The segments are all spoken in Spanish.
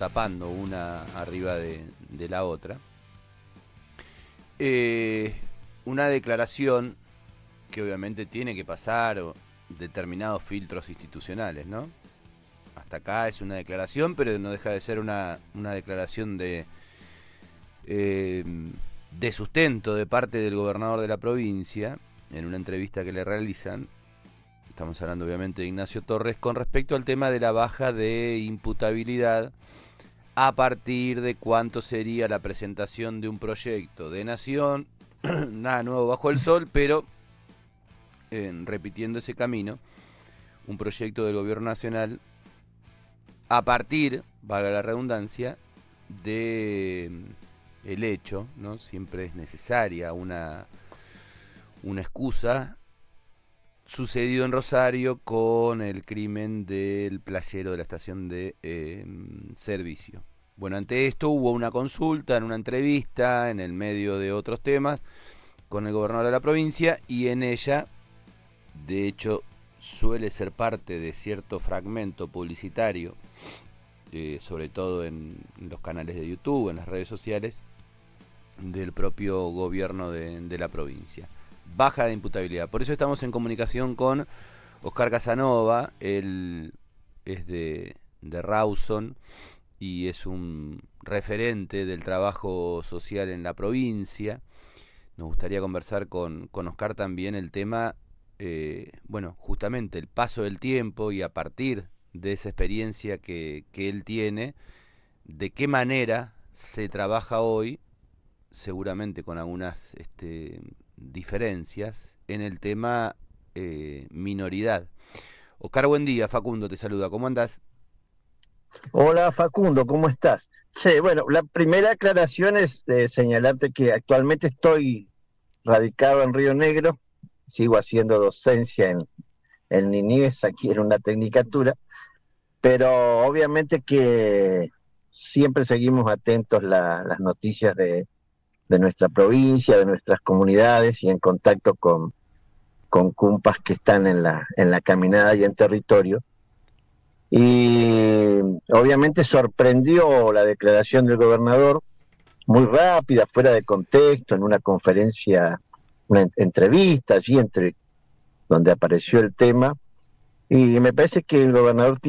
tapando una arriba de la otra. Una declaración que obviamente tiene que pasar determinados filtros institucionales, ¿no? Hasta acá es una declaración, pero no deja de ser una declaración de sustento de parte del gobernador de la provincia, en una entrevista que le realizan. Estamos hablando obviamente de Ignacio Torres, con respecto al tema de la baja de imputabilidad a partir de cuánto sería la presentación de un proyecto de nación, nada nuevo bajo el sol, pero repitiendo ese camino, un proyecto del gobierno nacional a partir, valga la redundancia, de el hecho, ¿no? Siempre es necesaria una excusa, sucedido en Rosario con el crimen del playero de la estación de servicio. Bueno, ante esto hubo una consulta, en una entrevista, en el medio de otros temas, con el gobernador de la provincia, y en ella, de hecho, suele ser parte de cierto fragmento publicitario, sobre todo en los canales de YouTube, en las redes sociales, del propio gobierno de la provincia. Baja de imputabilidad. Por eso estamos en comunicación con Oscar Casanova. Él es de Rawson y es un referente del trabajo social en la provincia. Nos gustaría conversar con Oscar también el tema, bueno, justamente el paso del tiempo, y a partir de esa experiencia que él tiene, de qué manera se trabaja hoy, seguramente con algunas diferencias, en el tema minoridad. Oscar, buen día. Facundo te saluda. ¿Cómo andás? Hola Facundo, ¿cómo estás? Sí, bueno, la primera aclaración es señalarte que actualmente estoy radicado en Río Negro, sigo haciendo docencia en niñez aquí en una tecnicatura, pero obviamente que siempre seguimos atentos las noticias de nuestra provincia, de nuestras comunidades, y en contacto con cumpas que están en la caminada y en territorio. Y obviamente sorprendió la declaración del gobernador, muy rápida, fuera de contexto, en una conferencia, una entrevista allí donde apareció el tema. Y me parece que el gobernador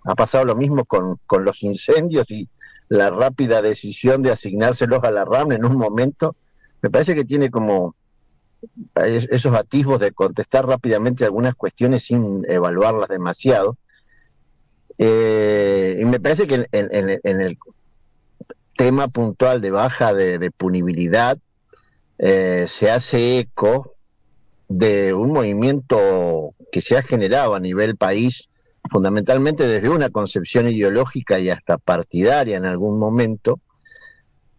ha pasado lo mismo con los incendios, y la rápida decisión de asignárselos a la RAM en un momento, me parece que tiene como esos atisbos de contestar rápidamente algunas cuestiones sin evaluarlas demasiado. Y me parece que en el tema puntual de baja de punibilidad se hace eco de un movimiento que se ha generado a nivel país, fundamentalmente desde una concepción ideológica y hasta partidaria en algún momento,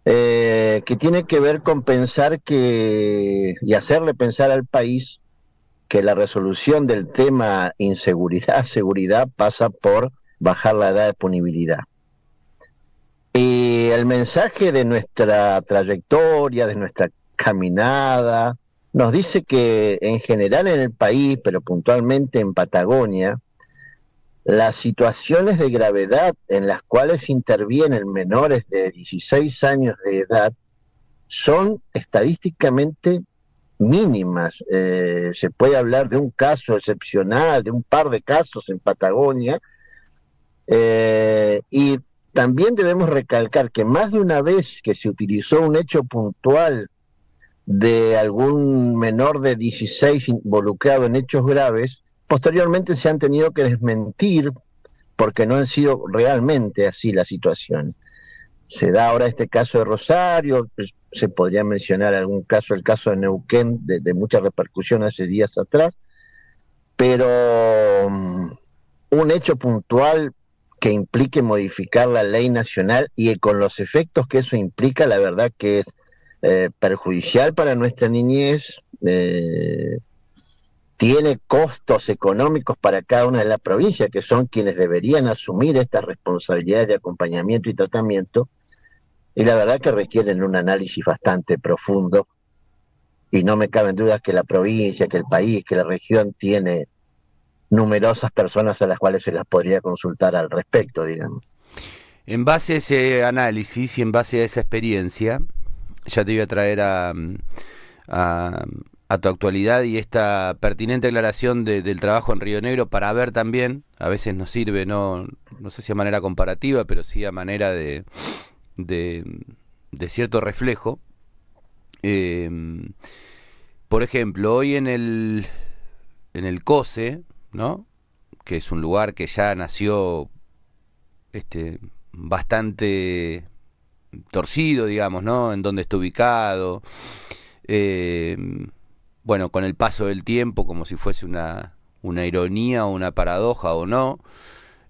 que tiene que ver con pensar y hacerle pensar al país que la resolución del tema inseguridad-seguridad pasa por bajar la edad de punibilidad. Y el mensaje de nuestra trayectoria, de nuestra caminada, nos dice que en general en el país, pero puntualmente en Patagonia, las situaciones de gravedad en las cuales intervienen menores de 16 años de edad son estadísticamente mínimas. Se puede hablar de un caso excepcional, de un par de casos en Patagonia, y también debemos recalcar que más de una vez que se utilizó un hecho puntual de algún menor de 16 involucrado en hechos graves, posteriormente se han tenido que desmentir porque no han sido realmente así la situación. Se da ahora este caso de Rosario, pues, se podría mencionar algún caso, el caso de Neuquén, de mucha repercusión hace días atrás, pero un hecho puntual que implique modificar la ley nacional y con los efectos que eso implica, la verdad que es perjudicial para nuestra niñez, tiene costos económicos para cada una de las provincias, que son quienes deberían asumir estas responsabilidades de acompañamiento y tratamiento, y la verdad que requieren un análisis bastante profundo, y no me caben dudas que la provincia, que el país, que la región tiene numerosas personas a las cuales se las podría consultar al respecto, digamos. En base a ese análisis y en base a esa experiencia, ya te voy a traer a, a tu actualidad y esta pertinente aclaración del trabajo en Río Negro para ver también, a veces nos sirve, no sé si a manera comparativa, pero sí a manera de, de cierto reflejo. Eh, por ejemplo, hoy en el COSE, ¿no? Que es un lugar que ya nació bastante torcido, digamos, ¿no? En donde está ubicado. Eh, bueno, con el paso del tiempo, como si fuese una ironía o una paradoja o no,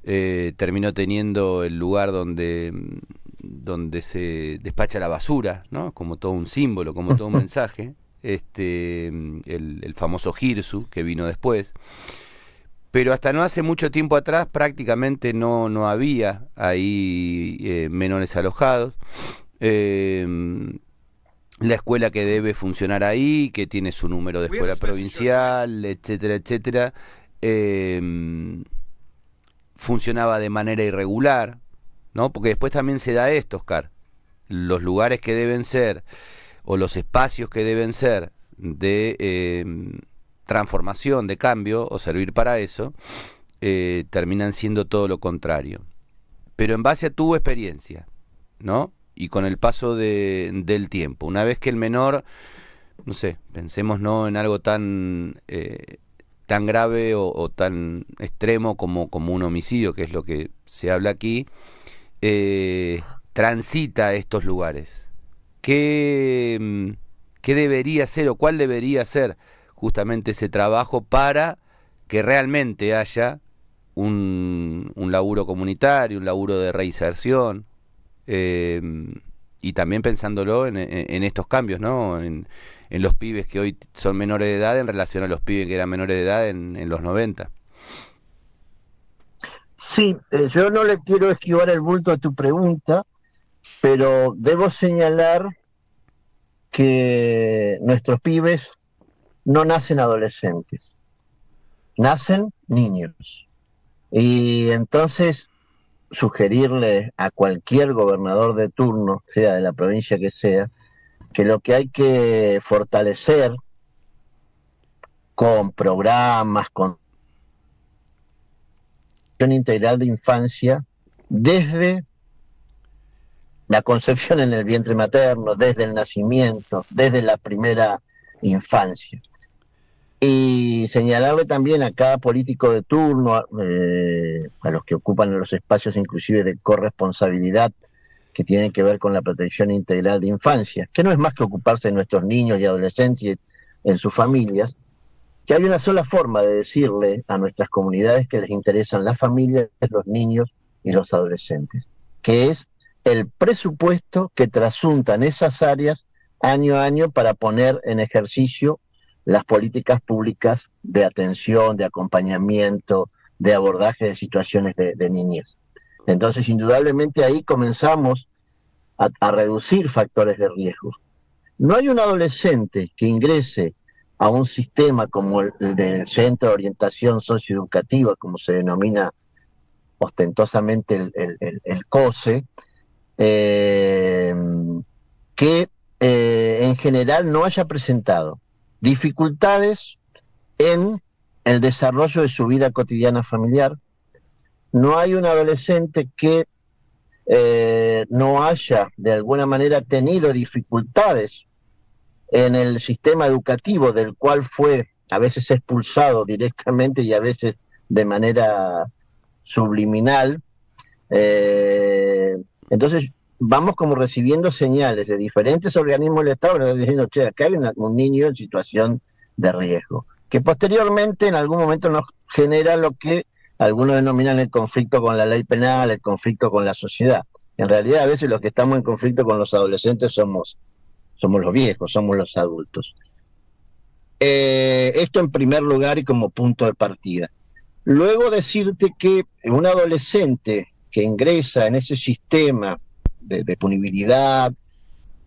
terminó teniendo el lugar donde se despacha la basura, ¿no? Como todo un símbolo, como todo un mensaje. El famoso Girsu, que vino después. Pero hasta no hace mucho tiempo atrás prácticamente no había ahí menores alojados. La escuela que debe funcionar ahí, que tiene su número de escuela provincial, etcétera, etcétera, funcionaba de manera irregular, ¿no? Porque después también se da esto, Oscar. Los lugares que deben ser, o los espacios que deben ser de transformación, de cambio, o servir para eso, terminan siendo todo lo contrario. Pero en base a tu experiencia, ¿no? Y con el paso del tiempo, una vez que el menor, no sé, pensemos no en algo tan tan grave o tan extremo como un homicidio, que es lo que se habla aquí, transita estos lugares. ¿Qué debería ser o cuál debería ser justamente ese trabajo para que realmente haya un laburo comunitario, un laburo de reinserción? Y también pensándolo en estos cambios, ¿no? En los pibes que hoy son menores de edad en relación a los pibes que eran menores de edad en los 90. Sí, yo no le quiero esquivar el bulto a tu pregunta, pero debo señalar que nuestros pibes no nacen adolescentes, nacen niños. Y entonces sugerirle a cualquier gobernador de turno, sea de la provincia que sea, que lo que hay que fortalecer con programas, con integral de infancia, desde la concepción en el vientre materno, desde el nacimiento, desde la primera infancia. Y señalarle también a cada político de turno, a los que ocupan los espacios inclusive de corresponsabilidad que tienen que ver con la protección integral de infancia, que no es más que ocuparse de nuestros niños y adolescentes en sus familias, que hay una sola forma de decirle a nuestras comunidades que les interesan las familias, los niños y los adolescentes, que es el presupuesto que trasuntan esas áreas año a año para poner en ejercicio las políticas públicas de atención, de acompañamiento, de abordaje de situaciones de niñez. Entonces, indudablemente ahí comenzamos a reducir factores de riesgo. No hay un adolescente que ingrese a un sistema como el del Centro de Orientación Socioeducativa, como se denomina ostentosamente el COSE, que en general no haya presentado dificultades en el desarrollo de su vida cotidiana familiar. No hay un adolescente que no haya de alguna manera tenido dificultades en el sistema educativo del cual fue a veces expulsado directamente y a veces de manera subliminal. Entonces vamos como recibiendo señales de diferentes organismos del Estado diciendo, che, acá hay un niño en situación de riesgo, que posteriormente en algún momento nos genera lo que algunos denominan el conflicto con la ley penal, el conflicto con la sociedad. En realidad a veces los que estamos en conflicto con los adolescentes somos los viejos, somos los adultos. Esto en primer lugar y como punto de partida. Luego decirte que un adolescente que ingresa en ese sistema de punibilidad,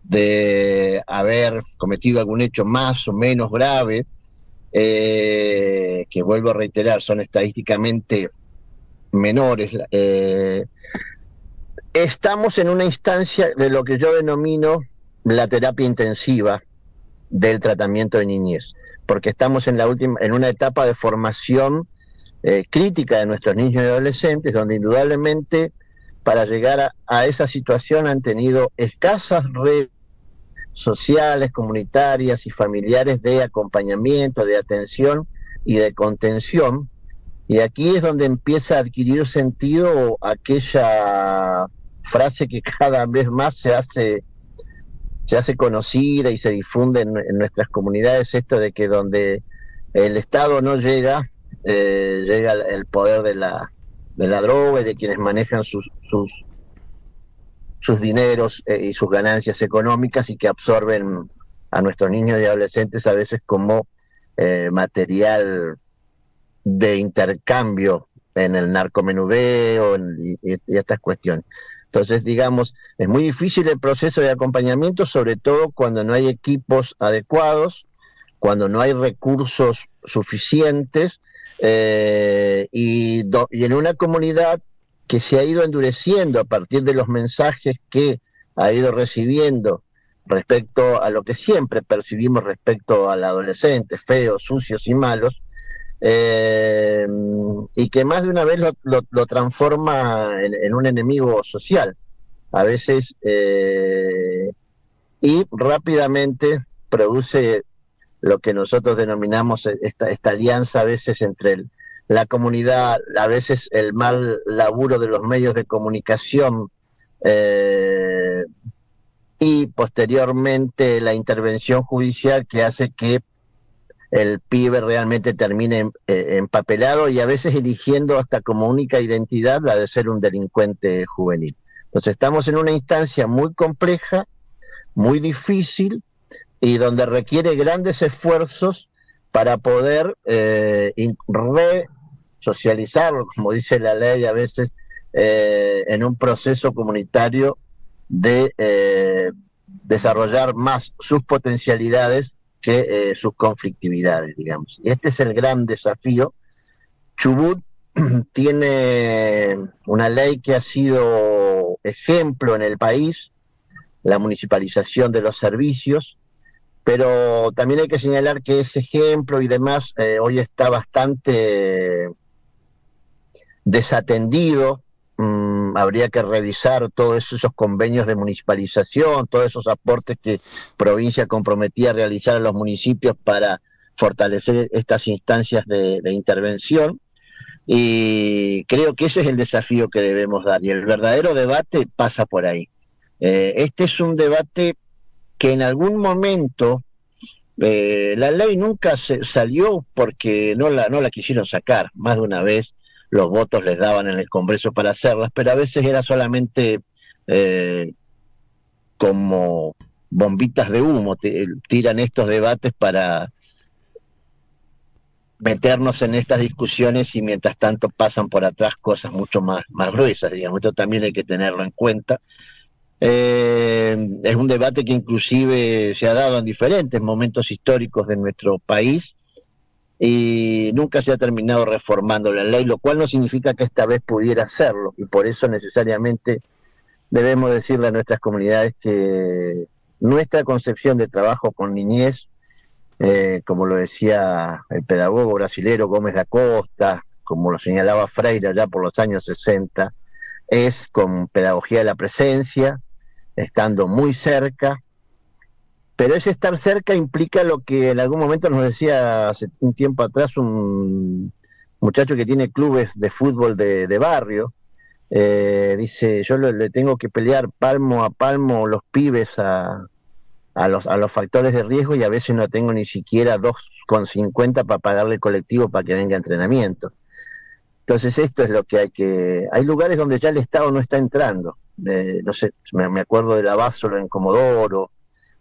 de haber cometido algún hecho más o menos grave, que vuelvo a reiterar, son estadísticamente menores, Estamos en una instancia de lo que yo denomino la terapia intensiva del tratamiento de niñez, porque estamos en una etapa de formación crítica de nuestros niños y adolescentes, donde indudablemente para llegar a esa situación han tenido escasas redes sociales, comunitarias y familiares de acompañamiento, de atención y de contención. Y aquí es donde empieza a adquirir sentido aquella frase que cada vez más se hace conocida y se difunde en nuestras comunidades, esto de que donde el Estado no llega, llega el poder de la droga y de quienes manejan sus dineros y sus ganancias económicas, y que absorben a nuestros niños y adolescentes a veces como material de intercambio en el narcomenudeo y estas cuestiones. Entonces, digamos, es muy difícil el proceso de acompañamiento, sobre todo cuando no hay equipos adecuados, cuando no hay recursos suficientes, y en una comunidad que se ha ido endureciendo a partir de los mensajes que ha ido recibiendo respecto a lo que siempre percibimos respecto al adolescente, feos, sucios y malos, y que más de una vez lo transforma en un enemigo social, a veces, y rápidamente produce lo que nosotros denominamos esta alianza a veces entre la comunidad, a veces el mal laburo de los medios de comunicación, y posteriormente la intervención judicial, que hace que el pibe realmente termine empapelado y a veces eligiendo hasta como única identidad la de ser un delincuente juvenil. Entonces estamos en una instancia muy compleja, muy difícil, y donde requiere grandes esfuerzos para poder resocializarlo, como dice la ley a veces, en un proceso comunitario de desarrollar más sus potencialidades que sus conflictividades, digamos. Y este es el gran desafío. Chubut tiene una ley que ha sido ejemplo en el país, la municipalización de los servicios, pero también hay que señalar que ese ejemplo y demás hoy está bastante desatendido. Habría que revisar todos esos convenios de municipalización, todos esos aportes que provincia comprometía a realizar a los municipios para fortalecer estas instancias de intervención, y creo que ese es el desafío que debemos dar, y el verdadero debate pasa por ahí. Este es un debate que en algún momento la ley nunca salió porque no la quisieron sacar, más de una vez los votos les daban en el Congreso para hacerlas, pero a veces era solamente como bombitas de humo, tiran estos debates para meternos en estas discusiones, y mientras tanto pasan por atrás cosas mucho más gruesas, digamos. Esto también hay que tenerlo en cuenta. Es un debate que inclusive se ha dado en diferentes momentos históricos de nuestro país, y nunca se ha terminado reformando la ley, lo cual no significa que esta vez pudiera hacerlo, y por eso necesariamente debemos decirle a nuestras comunidades que nuestra concepción de trabajo con niñez, como lo decía el pedagogo brasilero Gómez da Costa, como lo señalaba Freire allá por los años 60, es con pedagogía de la presencia, estando muy cerca. Pero ese estar cerca implica lo que en algún momento nos decía hace un tiempo atrás un muchacho que tiene clubes de fútbol de barrio. Dice, yo le tengo que pelear palmo a palmo los pibes a los factores de riesgo, y a veces no tengo ni siquiera 2,50 para pagarle el colectivo para que venga a entrenamiento. Entonces esto es lo que hay lugares donde ya el Estado no está entrando. No sé, me acuerdo de la Básolo en Comodoro,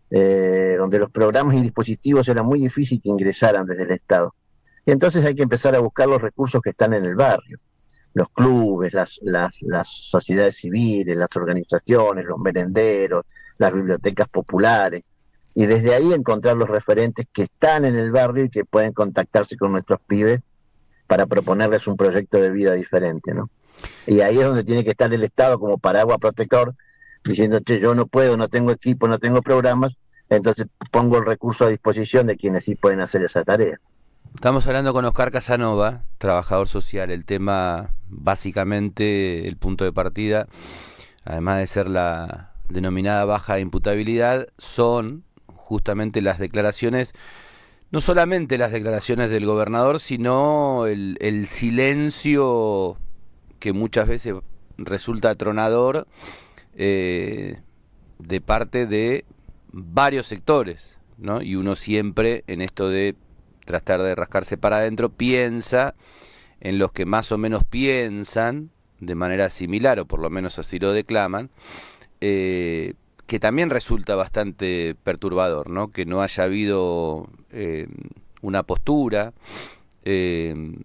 donde los programas y dispositivos era muy difícil que ingresaran desde el Estado. Y entonces hay que empezar a buscar los recursos que están en el barrio, los clubes, las sociedades civiles, las organizaciones, los merenderos, las bibliotecas populares, y desde ahí encontrar los referentes que están en el barrio y que pueden contactarse con nuestros pibes para proponerles un proyecto de vida diferente, ¿no? Y ahí es donde tiene que estar el Estado como paraguas protector, diciendo, che, yo no puedo, no tengo equipo, no tengo programas, entonces pongo el recurso a disposición de quienes sí pueden hacer esa tarea. Estamos hablando con Oscar Casanova, trabajador social. El tema, básicamente, el punto de partida, además de ser la denominada baja imputabilidad, son justamente las declaraciones, no solamente las declaraciones del gobernador, sino el silencio que muchas veces resulta atronador de parte de varios sectores, ¿no? Y uno siempre en esto de tratar de rascarse para adentro piensa en los que más o menos piensan de manera similar, o por lo menos así lo declaman, que también resulta bastante perturbador, ¿no? Que no haya habido una postura, que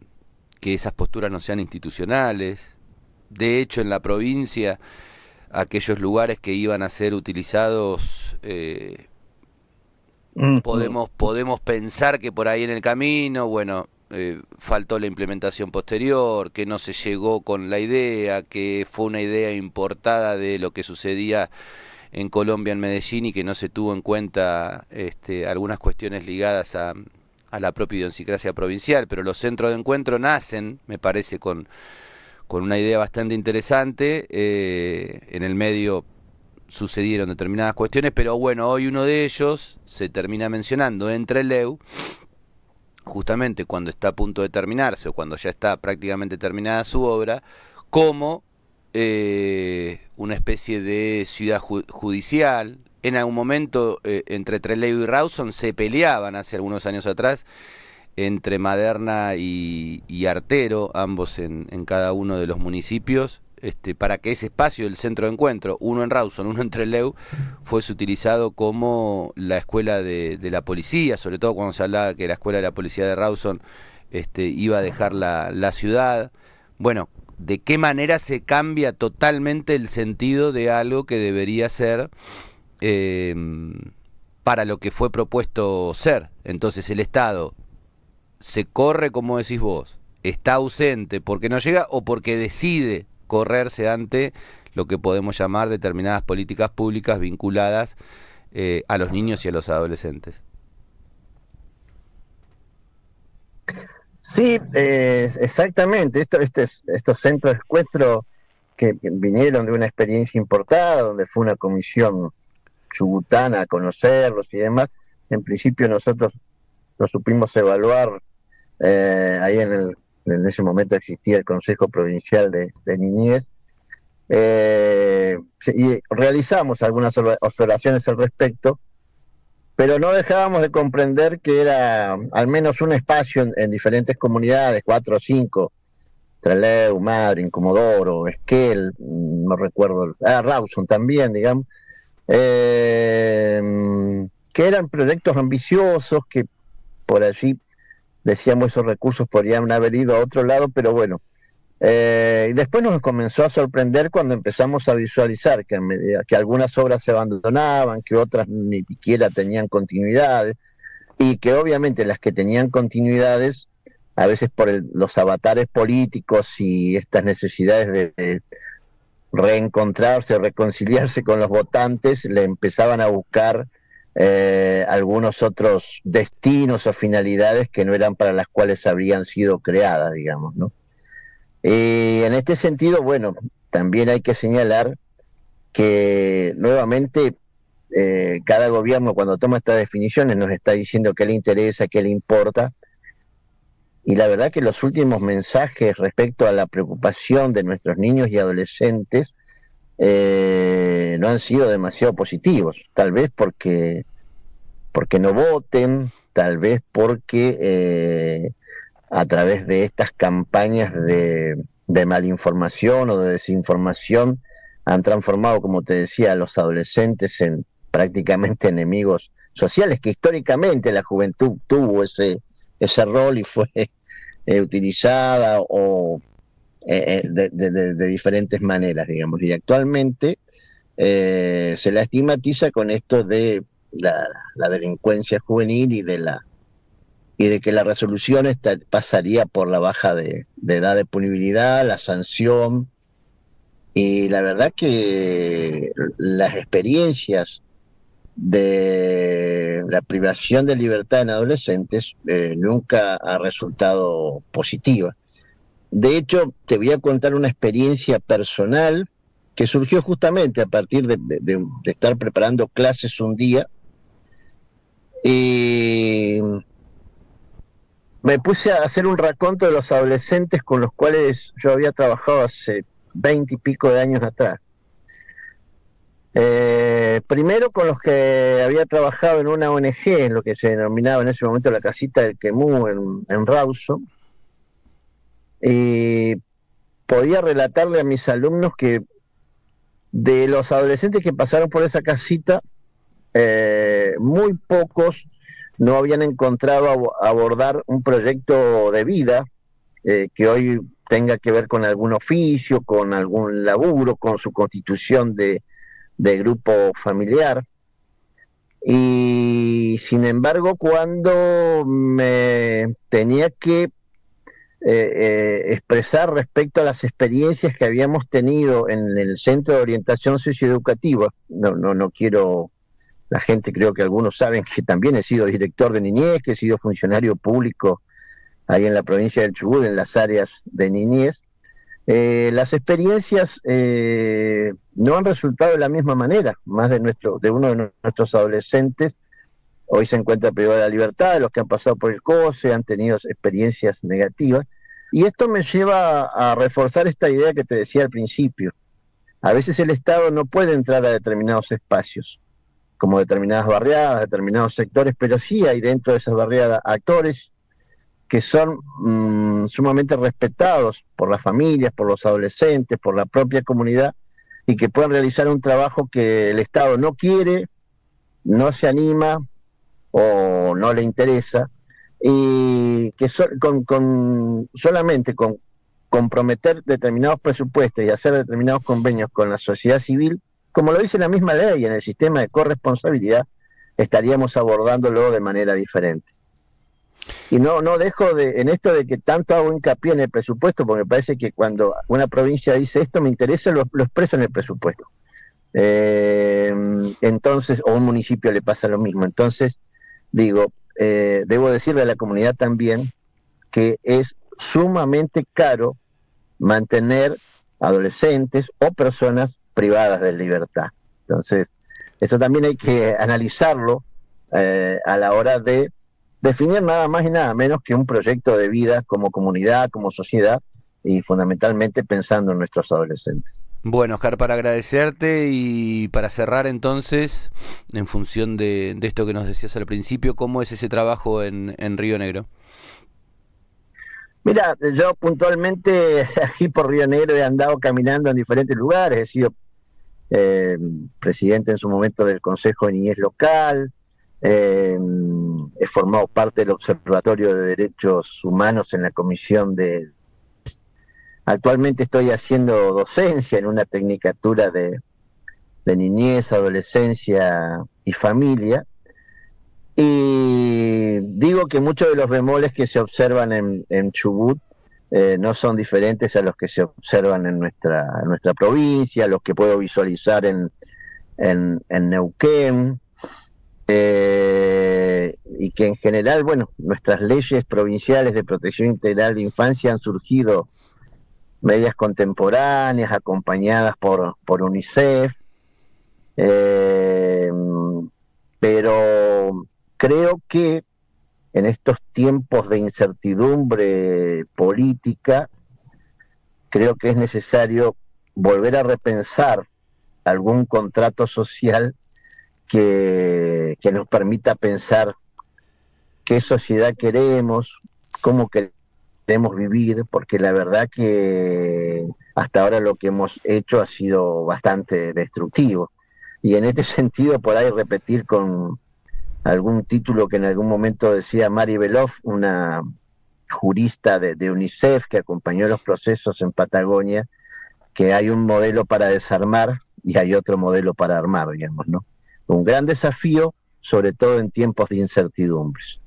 esas posturas no sean institucionales. De hecho, en la provincia, aquellos lugares que iban a ser utilizados, podemos pensar que por ahí en el camino, bueno, faltó la implementación posterior, que no se llegó con la idea, que fue una idea importada de lo que sucedía en Colombia, en Medellín, y que no se tuvo en cuenta algunas cuestiones ligadas a la propia idiosincrasia provincial. Pero los centros de encuentro nacen, me parece, con una idea bastante interesante. En el medio sucedieron determinadas cuestiones, pero bueno, hoy uno de ellos se termina mencionando entre Trelew, justamente cuando está a punto de terminarse o cuando ya está prácticamente terminada su obra, como una especie de ciudad judicial. En algún momento entre Trelew y Rawson se peleaban hace algunos años atrás, entre Maderna y Artero, ambos en cada uno de los municipios, para que ese espacio del centro de encuentro, uno en Rawson, uno en Trelew, fuese utilizado como la escuela de la policía, sobre todo cuando se hablaba que la escuela de la policía de Rawson iba a dejar la ciudad. Bueno, ¿de qué manera se cambia totalmente el sentido de algo que debería ser para lo que fue propuesto ser? Entonces el Estado se corre, como decís vos, está ausente porque no llega o porque decide correrse ante lo que podemos llamar determinadas políticas públicas vinculadas a los niños y a los adolescentes. Sí, exactamente. Estos centros de encuentro que vinieron de una experiencia importada, donde fue una comisión chubutana a conocerlos y demás, en principio nosotros lo supimos evaluar. Ahí en ese momento existía el Consejo Provincial de Niñez, y realizamos algunas observaciones al respecto, pero no dejábamos de comprender que era al menos un espacio en diferentes comunidades, 4 o 5, Trelew, Madryn, Comodoro, Esquel, no recuerdo, Rawson también, digamos, que eran proyectos ambiciosos que por allí decíamos esos recursos podrían haber ido a otro lado, pero bueno. Y después nos comenzó a sorprender cuando empezamos a visualizar que algunas obras se abandonaban, que otras ni siquiera tenían continuidades, y que obviamente las que tenían continuidades, a veces por los avatares políticos y estas necesidades de reencontrarse, reconciliarse con los votantes, le empezaban a buscar algunos otros destinos o finalidades que no eran para las cuales habrían sido creadas, digamos, ¿no? Y en este sentido, bueno, también hay que señalar que nuevamente cada gobierno cuando toma estas definiciones nos está diciendo qué le interesa, qué le importa, y la verdad que los últimos mensajes respecto a la preocupación de nuestros niños y adolescentes no han sido demasiado positivos, tal vez porque no voten, tal vez porque a través de estas campañas de malinformación o de desinformación han transformado, como te decía, a los adolescentes en prácticamente enemigos sociales, que históricamente la juventud tuvo ese rol y fue utilizada o de diferentes maneras, digamos, y actualmente se la estigmatiza con esto de la delincuencia juvenil y y de que la resolución pasaría por la baja de edad de punibilidad, la sanción, y la verdad que las experiencias de la privación de libertad en adolescentes nunca ha resultado positiva. De hecho, te voy a contar una experiencia personal que surgió justamente a partir de estar preparando clases un día, y me puse a hacer un raconto de los adolescentes con los cuales yo había trabajado hace 20 y pico de años atrás. Primero con los que había trabajado en una ONG, en lo que se denominaba en ese momento la Casita del Quemú, en Rawson, y podía relatarle a mis alumnos que de los adolescentes que pasaron por esa casita, muy pocos no habían encontrado abordar un proyecto de vida que hoy tenga que ver con algún oficio, con algún laburo, con su constitución de grupo familiar. Y sin embargo, cuando me tenía que expresar respecto a las experiencias que habíamos tenido en el Centro de Orientación Socioeducativa, no quiero, la gente, creo que algunos saben que también he sido director de niñez, que he sido funcionario público ahí en la provincia del Chubut, en las áreas de niñez. Las experiencias no han resultado de la misma manera. Más de uno de nuestros adolescentes hoy se encuentra privado de la libertad, los que han pasado por el COSE han tenido experiencias negativas, y esto me lleva a reforzar esta idea que te decía al principio. A veces el Estado no puede entrar a determinados espacios, como determinadas barriadas, determinados sectores, pero sí hay dentro de esas barriadas actores que son sumamente respetados por las familias, por los adolescentes, por la propia comunidad, y que pueden realizar un trabajo que el Estado no quiere, no se anima o no le interesa, y que solamente con comprometer determinados presupuestos y hacer determinados convenios con la sociedad civil, como lo dice la misma ley en el sistema de corresponsabilidad, estaríamos abordándolo de manera diferente. Y no dejo en esto de que tanto hago hincapié en el presupuesto, porque me parece que cuando una provincia dice esto me interesa, lo expresa en el presupuesto. Entonces, o a un municipio le pasa lo mismo. Entonces, digo, debo decirle a la comunidad también que es sumamente caro mantener adolescentes o personas privadas de libertad. Entonces, eso también hay que analizarlo a la hora de definir nada más y nada menos que un proyecto de vida como comunidad, como sociedad, y fundamentalmente pensando en nuestros adolescentes. Bueno, Oscar, para agradecerte y para cerrar entonces, en función de esto que nos decías al principio, ¿cómo es ese trabajo en Río Negro? Mira, yo puntualmente aquí por Río Negro he andado caminando en diferentes lugares, he sido presidente en su momento del Consejo de Niñez Local, he formado parte del Observatorio de Derechos Humanos en la Comisión de... Actualmente estoy haciendo docencia en una tecnicatura de niñez, adolescencia y familia, y digo que muchos de los bemoles que se observan en Chubut no son diferentes a los que se observan en nuestra provincia, los que puedo visualizar en Neuquén, y que en general, bueno, nuestras leyes provinciales de protección integral de infancia han surgido medias contemporáneas, acompañadas por UNICEF, pero creo que en estos tiempos de incertidumbre política, creo que es necesario volver a repensar algún contrato social que nos permita pensar qué sociedad queremos, cómo queremos vivir, porque la verdad que hasta ahora lo que hemos hecho ha sido bastante destructivo. Y en este sentido, por ahí repetir con algún título que en algún momento decía Mari Beloff, una jurista de UNICEF que acompañó los procesos en Patagonia, que hay un modelo para desarmar y hay otro modelo para armar, digamos, ¿no? Un gran desafío, sobre todo en tiempos de incertidumbres.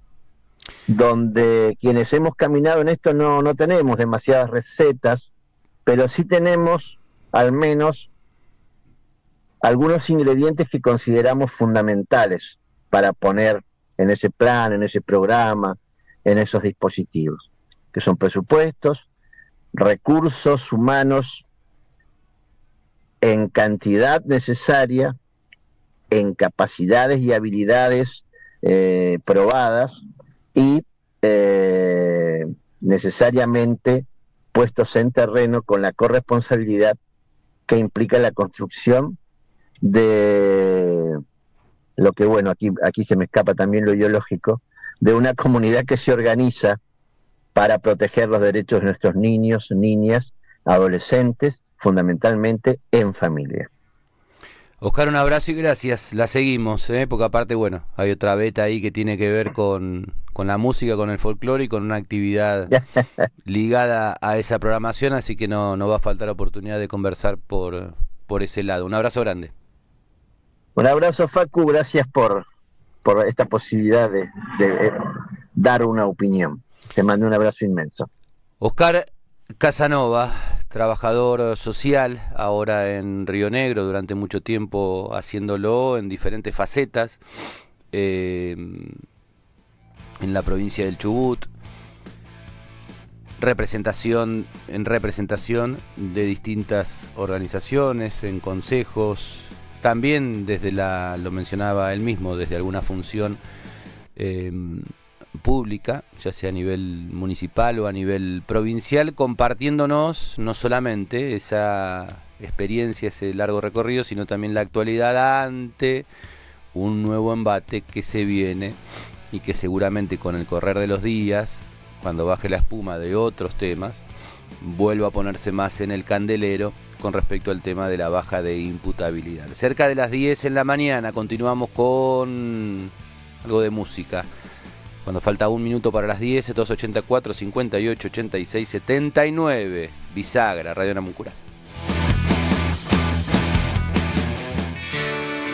donde quienes hemos caminado en esto no tenemos demasiadas recetas, pero sí tenemos al menos algunos ingredientes que consideramos fundamentales para poner en ese plan, en ese programa, en esos dispositivos, que son presupuestos, recursos humanos en cantidad necesaria, en capacidades y habilidades probadas y necesariamente puestos en terreno con la corresponsabilidad que implica la construcción de lo que, bueno, aquí se me escapa también lo ideológico, de una comunidad que se organiza para proteger los derechos de nuestros niños, niñas, adolescentes, fundamentalmente en familia. Oscar, un abrazo y gracias. La seguimos, porque aparte, bueno, hay otra beta ahí que tiene que ver con la música, con el folclore y con una actividad ligada a esa programación, así que no va a faltar oportunidad de conversar por ese lado. Un abrazo grande. Un abrazo, Facu, gracias por esta posibilidad de dar una opinión. Te mando un abrazo inmenso. Oscar Casanova, trabajador social, ahora en Río Negro, durante mucho tiempo haciéndolo en diferentes facetas, en la provincia del Chubut, representación de distintas organizaciones, en consejos, también desde lo mencionaba él mismo, desde alguna función pública, ya sea a nivel municipal o a nivel provincial, compartiéndonos no solamente esa experiencia, ese largo recorrido, sino también la actualidad ante un nuevo embate que se viene y que seguramente con el correr de los días, cuando baje la espuma de otros temas, vuelva a ponerse más en el candelero con respecto al tema de la baja de imputabilidad. Cerca de las 10 en la mañana continuamos con algo de música. Cuando falta un minuto para las 10, 284 58 86 79. Bisagra, Radio Namuncurá.